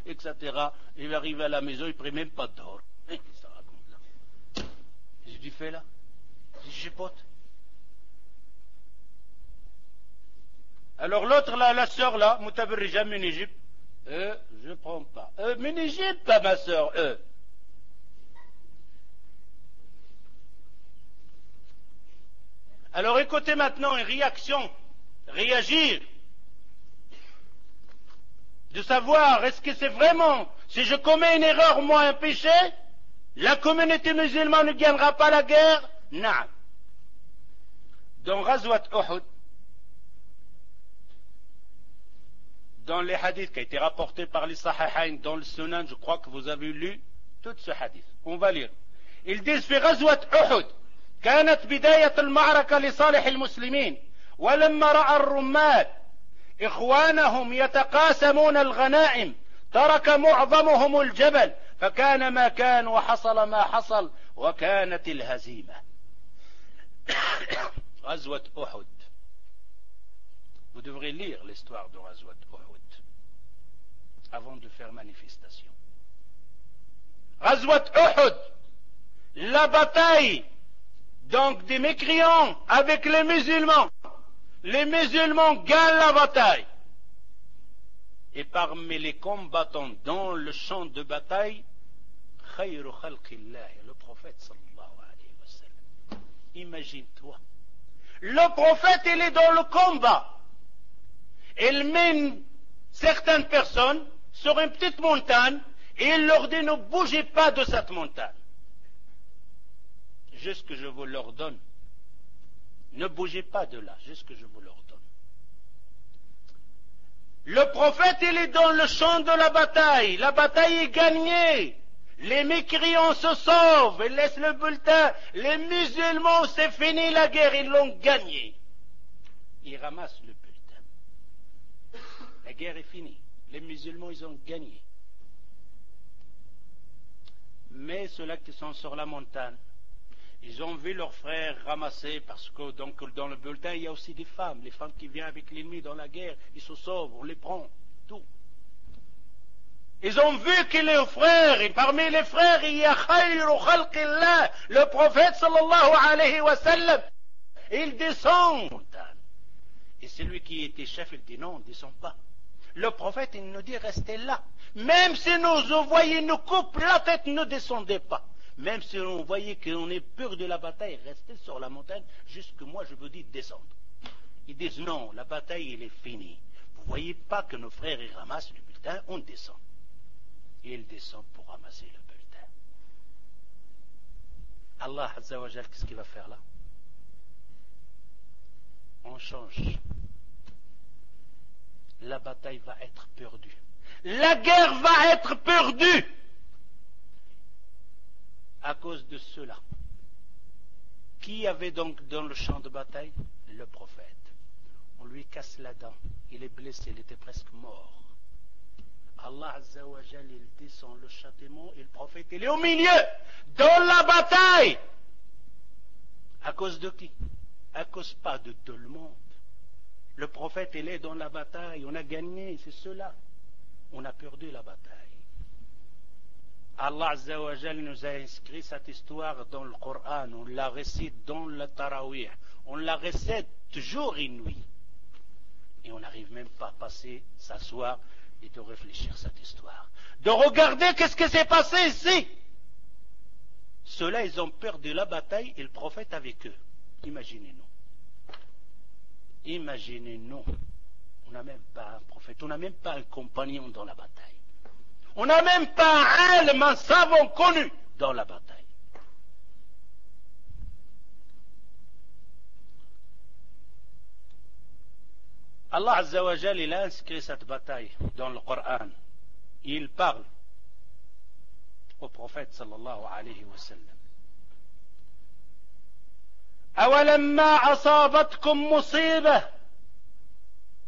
etc. Il arrive à la maison, il ne prie même pas d'or. Qu'est-ce que ça raconte là? J'ai dit, fais là. J'ai dit, j'ai pote. Alors l'autre là, la sœur là, Moutaberija Ménégip, je ne prends pas. Ménégip, pas ma sœur, Alors écoutez maintenant une réaction, réagir, de savoir est-ce que c'est vraiment, si je commets une erreur, moi un péché, la communauté musulmane ne gagnera pas la guerre? Non. Dans Ghazwat Uhud, dans les hadiths qui a été rapportés par les Sahihain, dans le Sunan, je crois que vous avez lu tout ce hadith. On va lire. Ils disent في غزوة أحد كانت بداية المعركة لصالح المسلمين ولما رأى الرماد إخوانهم يتقاسمون الغنائم ترك معظمهم الجبل فكان ما كان وحصل ما حصل وكانت الهزيمة. غزوة أحد. Vous devrez lire l'histoire de Ghazwat Uhud avant de faire manifestation. Ghazwat Uhud, la bataille donc des mécréants avec les musulmans. Les musulmans gagnent la bataille. Et parmi les combattants dans le champ de bataille, khayru khalqillah, le prophète sallallahu alayhi wa sallam. Imagine-toi. Le prophète, il est dans le combat. Il mène certaines personnes sur une petite montagne et il leur dit ne bougez pas de cette montagne. Juste que je vous l'ordonne. Ne bougez pas de là, juste que je vous l'ordonne. Le prophète, il est dans le champ de la bataille. La bataille est gagnée. Les mécréants se sauvent, ils laissent le bulletin. Les musulmans, c'est fini la guerre, ils l'ont gagnée. Ils ramassent le bulletin. La guerre est finie. Les musulmans, ils ont gagné. Mais ceux-là qui sont sur la montagne, ils ont vu leurs frères ramasser, parce que donc, dans le bulletin, il y a aussi des femmes. Les femmes qui viennent avec l'ennemi dans la guerre, ils se sauvent, on les prend, tout. Ils ont vu que les frères, et parmi les frères, il y a khayru khalqillah, le prophète sallallahu alayhi wa sallam. Il descend. Et celui qui était chef, il dit non, on ne descend pas. Le prophète, il nous dit restez là. Même si nous voyez nous coupe la tête, ne descendez pas. Même si on voyait qu'on est peur de la bataille, restez sur la montagne, jusque moi je vous dis descendre. Ils disent non, la bataille elle est finie. Vous ne voyez pas que nos frères ils ramassent le bulletin, on descend. Et ils descendent pour ramasser le bulletin. Allah Azza wa Jal, qu'est-ce qu'il va faire là? On change. La bataille va être perdue. La guerre va être perdue. À cause de cela. Qui avait donc dans le champ de bataille? Le prophète. On lui casse la dent. Il est blessé, il était presque mort. Allah Azza wa Jal, il descend le châtiment et le prophète, il est au milieu, dans la bataille. À cause de qui? À cause pas de tout le monde. Le prophète, il est dans la bataille. On a gagné, c'est cela. On a perdu la bataille. Allah Azza wa Jal nous a inscrit cette histoire dans le Coran, on la récite dans le Tarawih, on la récite jour et nuit. Et on n'arrive même pas à passer, s'asseoir et de réfléchir cette histoire. De regarder qu'est-ce qui s'est passé ici. Ceux-là, ils ont perdu la bataille et le prophète avec eux. Imaginez-nous. Imaginez-nous. On n'a même pas un prophète, on n'a même pas un compagnon dans la bataille. On n'a même pas un alim, un savant connu dans la bataille. Allah Azza wa Jal, il a inscrit cette bataille dans le Coran. Il parle au prophète sallallahu alayhi wa sallam. أَوَلَمَّا أَصَابَتْكُمْ مُصِيبَةٌ.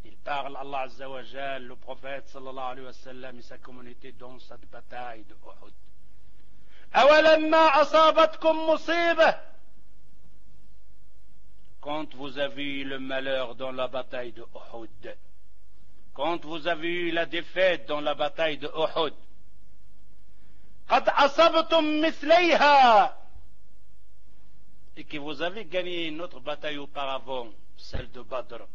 Il parle, Allah Azza wa Jal, le prophète sallallahu alayhi wa sallam et sa communauté dans cette bataille de Uhud. أَوَلَمَّا أَصَابَتْكُمْ مُصِيبَةٌ. Quand vous avez eu le malheur dans la bataille de Uhud, quand vous avez eu la défaite dans la bataille de Uhud, قد أصبتم مثليها, et que vous avez gagné une autre bataille auparavant, celle de Badr.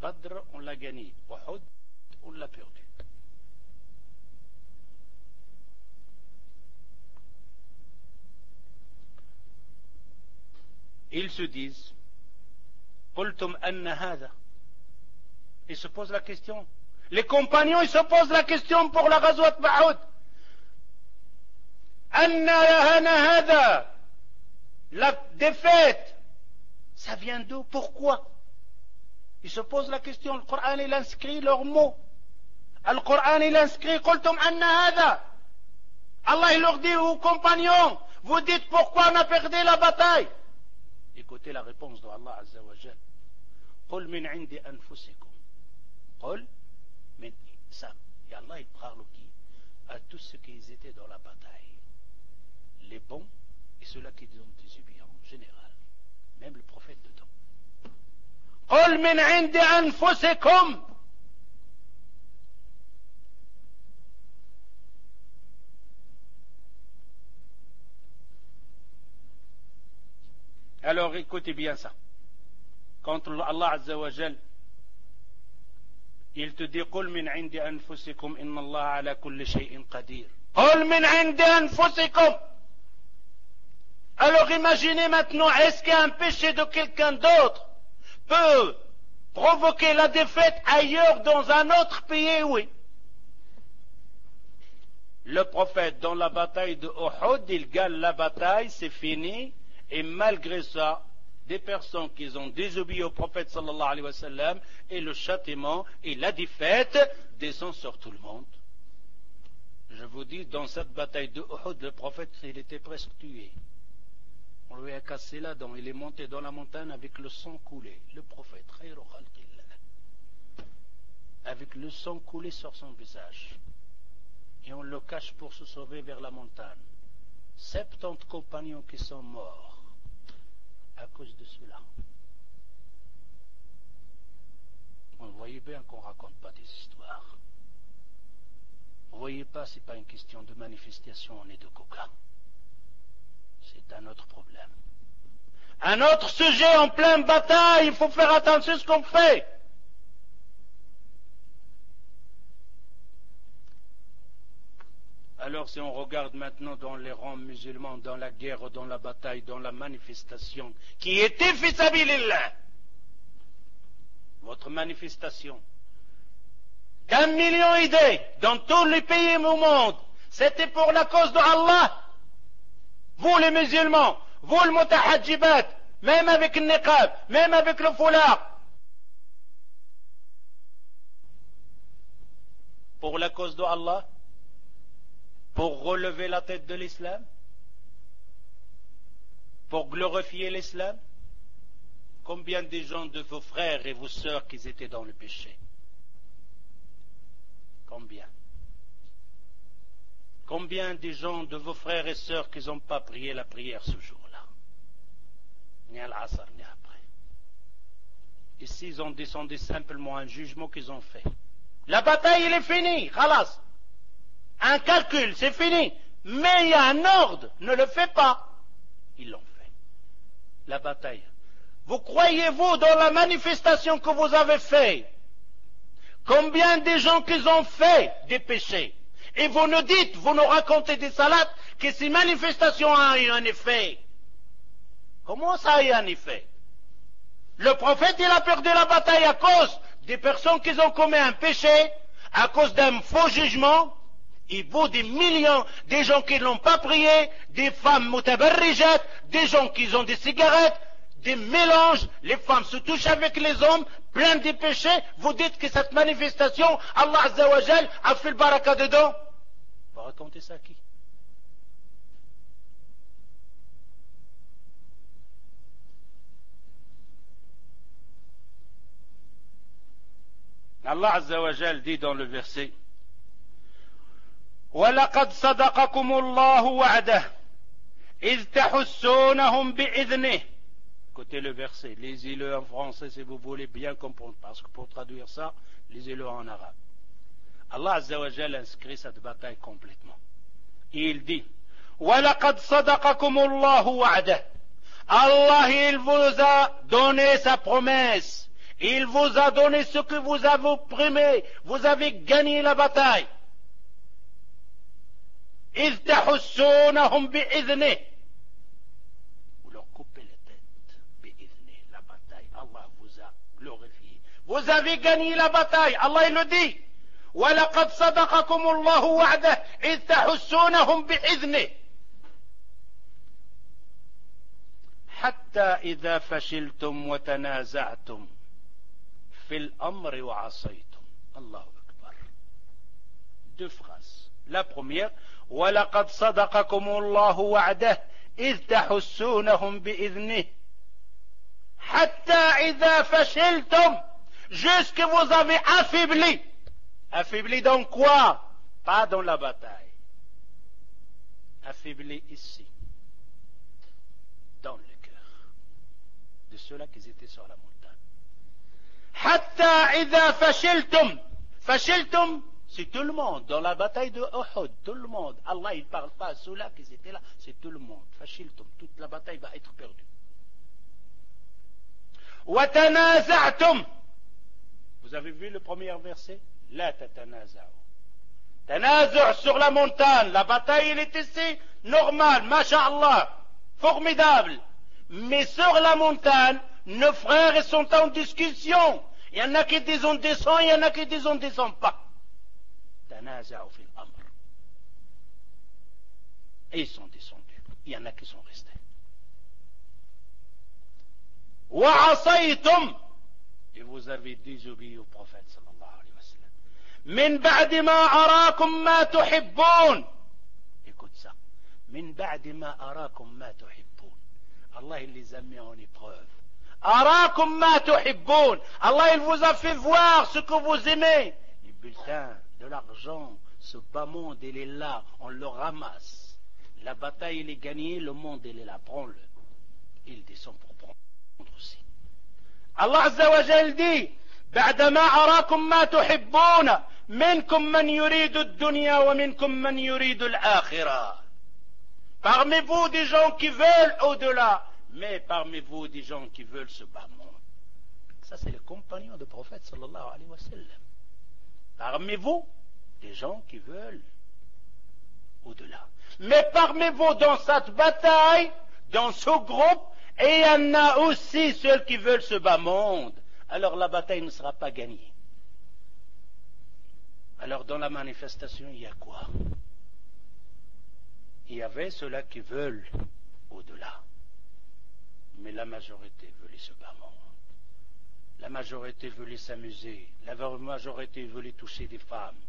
Badr, on l'a gagné. Uhud, on l'a perdu. Ils se disent, قلتم أن هذا. Ils se posent la question. Les compagnons, ils se posent la question pour la ghazwat Uhud. أن لهنا هذا. La défaite, ça vient d'où? Pourquoi? Ils se posent la question. Le Coran, il inscrit leurs mots. Le Coran, il inscrit قلتم أن هذا. Allah, il leur dit aux compagnons, vous dites pourquoi on a perdu la bataille. Écoutez la réponse de Allah Azza wa Jal. قل من عند أنفسكم. قل من ça. Et Allah, il parle qui? À tous ceux qui étaient dans la bataille. Les bons et ceux-là qui ont désobéi en général. Même le prophète dedans. قل من عند أنفسكم. Alors écoutez bien ça. Quand Allah Azza wa Jal, il te dit قل من عند أنفسكم إن الله على كل شيء قدير. قل من عند أنفسكم. Alors imaginez maintenant, est-ce qu'un péché de quelqu'un d'autre peut provoquer la défaite ailleurs dans un autre pays? Oui. Le prophète dans la bataille de Uhud, il gagne la bataille, c'est fini, et malgré ça, des personnes qui ont désobéi au prophète sallallahu alayhi wa sallam, et le châtiment et la défaite descend sur tout le monde. Je vous dis, dans cette bataille de Uhud, le prophète, il était presque tué. On lui a cassé la dent, il est monté dans la montagne avec le sang coulé. Le prophète, avec le sang coulé sur son visage. Et on le cache pour se sauver vers la montagne. 70 compagnons qui sont morts à cause de cela. Vous voyez bien qu'on ne raconte pas des histoires. Vous voyez pas, ce n'est pas une question de manifestation ni de coca. C'est un autre problème. Un autre sujet en pleine bataille, il faut faire attention à ce qu'on fait. Alors si on regarde maintenant dans les rangs musulmans, dans la guerre, dans la bataille, dans la manifestation, qui était fi sabilillah, votre manifestation, d'1 million d'idées dans tous les pays au monde, c'était pour la cause de Allah. Vous les musulmans, vous le mutahadjibat, même avec le niqab, même avec le foulard, pour la cause de Allah, pour relever la tête de l'islam, pour glorifier l'islam. Combien de gens de vos frères et vos sœurs qui étaient dans le péché? Combien? Combien de gens de vos frères et sœurs qui n'ont pas prié la prière ce jour-là? Ni à l'Asr, ni après. Ici, ils ont descendu simplement un jugement qu'ils ont fait. La bataille, elle est finie, khalas. Un calcul, c'est fini. Mais il y a un ordre, ne le fais pas. Ils l'ont fait. La bataille. Vous croyez-vous dans la manifestation que vous avez faite? Combien de gens qui ont fait des péchés? Et vous nous dites, vous nous racontez des salades, que ces manifestations ont eu un effet. Comment ça a eu un effet? Le prophète, il a perdu la bataille à cause des personnes qui ont commis un péché, à cause d'un faux jugement. Et vous, des millions, des gens qui n'ont pas prié, des femmes mutabarrijat, des gens qui ont des cigarettes, des mélanges, les femmes se touchent avec les hommes, plein de péchés. Vous dites que cette manifestation, Allah Azza wa Jal a fait le baraka dedans. Vous racontez ça à qui? Allah Azza wa Jal dit dans le verset, وَلَقَدْ صَدَقَكُمُ اللَّهُ وَعْدَهُ إِذْ تَحُسُّونَهُمْ بِإِذْنِهِ. Écoutez le verset, lisez-le en français si vous voulez bien comprendre, parce que pour traduire ça, Lisez-le en arabe. Allah Azza wa Jalla inscrit cette bataille complètement. Et il dit وَلَقَدْ صَدَقَكُمُ اللَّهُ وَعْدَهُ. Allah, il vous a donné sa promesse. Il vous a donné ce que vous avez primé. Vous avez gagné la bataille. إِذْ تَحُسُّونَهُمْ بِإِذْنِهِ. Vous leur coupez les têtes. بِإِذْنِهِ. La bataille. Allah vous a glorifié. Vous avez gagné la bataille. Allah il le dit. وَلَقَدْ صَدَقَكُمُ اللَّهُ وَعْدَهُ إِذْ تَحُسُّونَهُمْ بِإِذْنِهِ حتى إذا فشلتم وتنازعتم في الأمر وعصيتم. الله أكبر. Deux phrases. La première ولقد صدقكم الله وعده إذ تحسونهم بإذنه حتى إذا فشلتم. Jusque vous avez affaibli. Affaibli dans quoi? Pas dans la bataille. Affaibli ici. Dans le de ceux-là qui étaient sur la montagne. Hatta idha fashiltum. Fashiltum, c'est tout le monde. Dans la bataille de Uhud, tout le monde. Allah, il ne parle pas à ceux-là qui étaient là, c'est tout le monde. Fashiltum, toute la bataille va être perdue. Wa tanaza'tum. Vous avez vu le premier verset? La tatanaza'u. Tanazu' sur la montagne. La bataille, elle est ici, normale, masha'Allah, formidable. Mais sur la montagne, nos frères sont en discussion. Il y en a qui disent on descend, il y en a qui disent on descend pas. Tanaza'u fil amr. Et ils sont descendus. Il y en a qui sont restés. Wa asaytum. Et vous avez désobéi au prophète sallallahu alayhi wa sallam. Min ba'di ma arakum ma tuhibbun. Écoute ça. Min ba'di ma arakum ma tuhibbun. Allah il les a mis en épreuve. Arakum ma tuhibbun. Allah il vous a fait voir ce que vous aimez. Les bulletins, de l'argent, ce bas monde il est là, on le ramasse. La bataille il est gagnée, le monde il est là, prends-le. Il descend pour prendre aussi. Allah Azza wa Jal dit بعدما أراكم ما تحبون منكم من يريد الدنيا ومنكم من يريد الآخرة. Parmi vous des gens qui veulent au-delà, mais parmi vous des gens qui veulent ce bas monde. Ça c'est le compagnon du prophète sallallahu alayhi wa sallam. Parmi vous des gens qui veulent au-delà. Mais parmi vous dans cette bataille, dans ce groupe, et il y en a aussi ceux qui veulent ce bas monde. Alors la bataille ne sera pas gagnée. Alors dans la manifestation, il y a quoi? Il y avait ceux-là qui veulent au-delà. Mais la majorité voulait ce bas monde. La majorité voulait s'amuser. La majorité voulait toucher des femmes.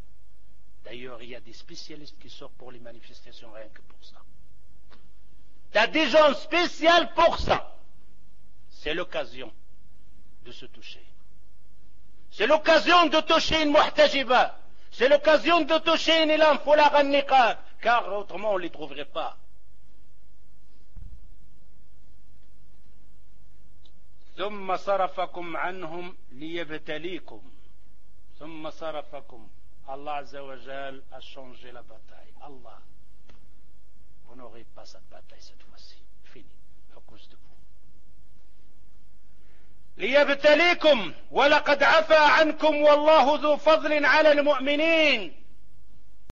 D'ailleurs, il y a des spécialistes qui sortent pour les manifestations rien que pour ça. Il y a des gens spéciaux pour ça. C'est l'occasion de se toucher. C'est l'occasion de toucher une muhtajiba. C'est l'occasion de toucher une ilham foulaq al-niqab. Car autrement on ne les trouverait pas. ثم صرفكم عنهم ليبتليكم. ثم صرفكم. Allah Azza wa Jal a changé la bataille. Allah, vous n'aurez pas cette bataille cette fois-ci. Fini, à cause de vous. ليبتليكم ولقد عفا عنكم والله ذو فضل على المؤمنين.